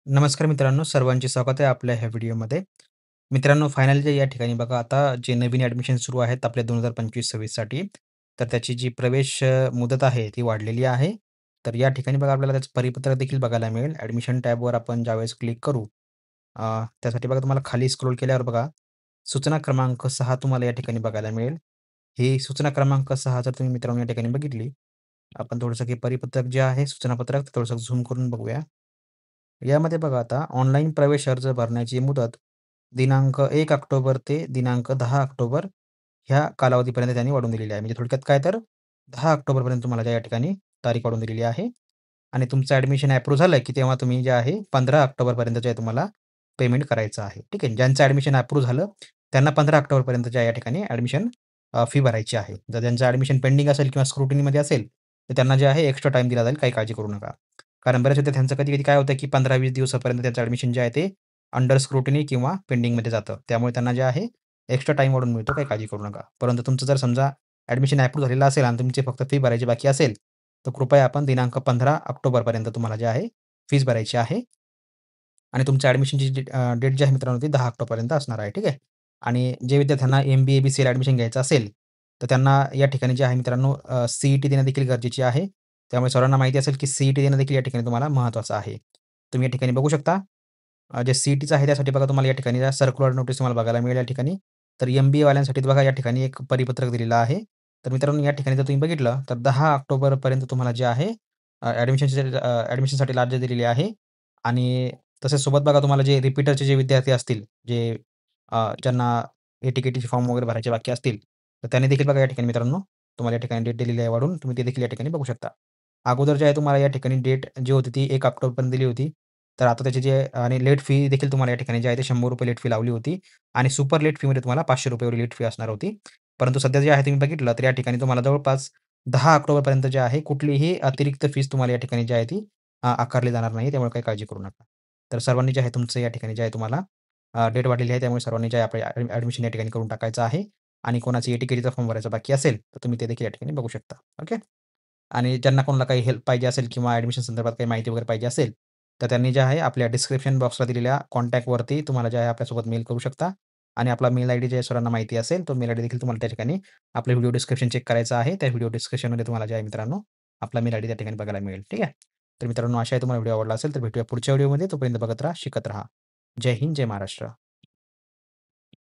नमस्कार मित्रांनो, सर्वांचे स्वागत आहे आपल्या ह्या व्हिडिओमध्ये. मित्रांनो, फायनलच्या या ठिकाणी बघा आता जे नवीन ॲडमिशन सुरू आहेत आपल्या 2025-26 साठी, तर त्याची जी प्रवेश मुदत आहे ती वाढलेली आहे. तर या ठिकाणी बघा आपल्याला त्याचं परिपत्रक देखील बघायला मिळेल. ॲडमिशन टॅबवर आपण ज्यावेळेस क्लिक करू, त्यासाठी बघा तुम्हाला खाली स्क्रोल केल्यावर बघा, सूचना क्रमांक 6 तुम्हाला या ठिकाणी बघायला मिळेल. ही सूचना क्रमांक 6 जर तुम्ही मित्रांनो या ठिकाणी बघितली, आपण थोडंसं हे परिपत्रक जे आहे सूचनापत्रक थोडंसं झूम करून बघूया. यामध्ये बघा आता ऑनलाईन प्रवेश अर्ज भरण्याची मुदत दिनांक 1 ऑक्टोबर ते दिनांक 10 ऑक्टोबर ह्या कालावधीपर्यंत त्यांनी वाढवून दिलेली आहे. म्हणजे थोडक्यात काय तर 10 ऑक्टोबरपर्यंत तुम्हाला या ठिकाणी तारीख वाढवून दिलेली आहे आणि तुमचं ॲडमिशन अप्रूव्ह झालं की तेव्हा तुम्ही जे आहे 15 ऑक्टोबरपर्यंत जे आहे तुम्हाला पेमेंट करायचं आहे. ठीक आहे. ज्यांचं ॲडमिशन अप्रूव्ह झालं त्यांना 15 ऑक्टोबरपर्यंतच्या या ठिकाणी ॲडमिशन फी भरायची आहे. जर ज्यांचं ॲडमिशन पेंडिंग असेल किंवा स्क्रुटिनीमध्ये असेल, तर त्यांना जे आहे एक्स्ट्रा टाईम दिला जाईल. काही काळजी करू नका. कारण बऱ्याच विद्यार्थ्यांचं कधी-कधी काय होतं, की 15-20 दिवसापर्यंत त्यांचं ॲडमिशन जे आहे ते अंडर स्क्रुटिनी किंवा पेंडिंगमध्ये जातं. त्यामुळे त्यांना जे आहे एक्स्ट्रा टाईम वाढून मिळतो. काही काळजी करू नका. परंतु तुमचं जर समजा ॲडमिशन अप्रूव्ह झालेलं असेल आणि तुमची फक्त फी भरायची बाकी असेल, तर कृपया आपण दिनांक 15 ऑक्टोबरपर्यंत तुम्हाला जे आहे फीस भरायची आहे आणि तुमच्या ॲडमिशनची डेट जी आहे मित्रांनो ती 10 ऑक्टोबरपर्यंत असणार आहे. ठीक आहे. आणि जे विद्यार्थ्यांना एम-बी-ए, बी-सी-एला ॲडमिशन घ्यायचं असेल, तर त्यांना या ठिकाणी जे आहे मित्रांनो सी-ई-टी देणं देखील गरजेची आहे. त्यामुळे सर्वांना माहिती असेल, की सी-ई-टी देणं देखील या ठिकाणी तुम्हाला महत्त्वाचं आहे. तुम्ही या ठिकाणी बघू शकता जे सी-ई-टीचं आहे त्यासाठी बघा तुम्हाला या ठिकाणी सर्क्युलर नोटीस तुम्हाला बघायला मिळेल या ठिकाणी. तर एम-बी-एवाल्यांसाठी बघा या ठिकाणी एक परिपत्रक दिलेलं आहे. तर मित्रांनो या ठिकाणी जर तुम्ही बघितलं तर 10 ऑक्टोबरपर्यंत तुम्हाला जे आहे ॲडमिशनसाठी लास्ट डेट दिलेली आहे आणि तसेच सोबत बघा तुम्हाला जे रिपीटरचे जे विद्यार्थी असतील, ज्यांना ए-टी-के-टीचे फॉर्म वगैरे भरायचे बाकी असतील, तर त्यांनी देखील बघा या ठिकाणी मित्रांनो तुम्हाला या ठिकाणी डेट दिलेली आहे वाढवून. तुम्ही ते देखील या ठिकाणी बघू शकता. अगोदर जे आहे तुम्हाला या ठिकाणी डेट जी होती ती 1 ऑक्टोबरपर्यंत दिली होती. तर आता त्याची जे आणि लेट फी देखील तुम्हाला या ठिकाणी जे आहे ते ₹100 लेट फी लावली होती आणि सुपर लेट फीमध्ये तुम्हाला ₹500 एवढी लेट फी असणार होती. परंतु सध्या जे आहे तुम्ही बघितलं तर या ठिकाणी तुम्हाला जवळपास 10 ऑक्टोबरपर्यंत जे आहे कुठलीही अतिरिक्त फीस तुम्हाला या ठिकाणी जी आहे ती आकारली जाणार नाही. त्यामुळे काही काळजी करू नका. तर सर्वांनी जे आहे तुमचं या ठिकाणी जे आहे तुम्हाला डेट वाढलेली आहे. त्यामुळे सर्वांनी जे आहे आपलं ॲडमिशन या ठिकाणी करून टाकायचं आहे आणि कोणाची ए-टी-के-टीचा फॉर्म भरायचा बाकी असेल, तर तुम्ही ते देखील या ठिकाणी बघू शकता. ओके. आणि ज्यांना कोणाला काही हेल्प पाहिजे असेल किंवा ॲडमिशन संदर्भात काही माहिती वगैरे पाहिजे असेल, तर त्यांनी जे आहे आपल्या डिस्क्रिप्शन बॉक्सला दिलेल्या कॉन्टॅक्टवरती तुम्हाला जे आहे आपल्यासोबत मेल करू शकता आणि आपला मेल आयडी जे सर्वांना माहिती असेल, तो मेल आयडी देखील तुम्हाला त्या ठिकाणी आपलं व्हिडिओ डिस्क्रिप्शन चेक करायचं आहे. त्या व्हिडिओ डिस्क्रिप्शनमध्ये तुम्हाला जे आहे मित्रांनो, आपला मेल आयडी त्या ठिकाणी बघायला मिळेल. ठीक आहे. तर मित्रांनो, आशा आहे तुम्हाला व्हिडिओ आवडला असेल, तर भेटूया पुढच्या व्हिडिओमध्ये. तोपर्यंत बघत राहा, शिकत राहा. जय हिंद, जय महाराष्ट्र.